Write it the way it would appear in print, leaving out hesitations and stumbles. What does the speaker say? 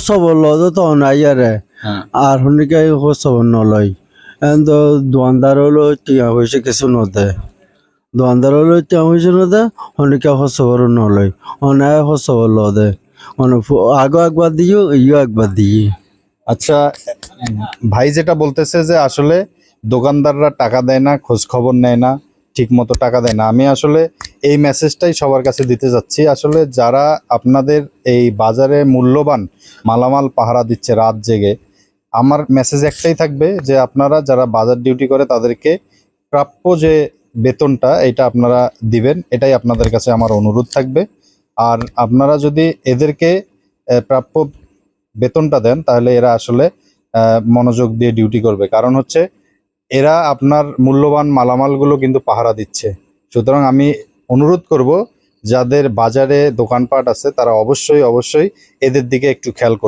খবর লদো তো নাই আরে আর হনিকে খবর নলয় এখন তো দোয়ানদার হলো টিয়া হয়েছে কিছু নদে দোয়ানদার হলো টিয়া হয়েছে নদে হনিকে খবর নলয় অনায় খবর লদে আগো একবার দিও ইও একবার দিয়ে। আচ্ছা, ভাই যেটা বলতেছে যে আসলে দোকানদাররা টাকা দেয় না, খোঁজ খবর নেয় না, ঠিক মতো টাকা দেয় না। আমি আসলে এই মেসেজটাই সবার কাছে দিতে যাচ্ছি। আসলে যারা আপনাদের এই বাজারে মূল্যবান মালামাল পাহারা দিচ্ছে রাত জেগে, আমার মেসেজ একটাই থাকবে যে আপনারা যারা বাজার ডিউটি করে তাদেরকে প্রাপ্য যে বেতনটা এটা আপনারা দিবেন, এটাই আপনাদের কাছে আমার অনুরোধ থাকবে। আর আপনারা যদি এদেরকে প্রাপ্য বেতনটা দেন তাহলে এরা আসলে মনোযোগ দিয়ে ডিউটি করবে। কারণ হচ্ছে এরা আপনার মূল্যবান মালামালগুলো কিন্তু পাহারা দিচ্ছে। সুতরাং আমি অনুরোধ করব যাদের বাজারে দোকানপাট আছে তারা অবশ্যই অবশ্যই এদের দিকে একটু খেয়াল করবে।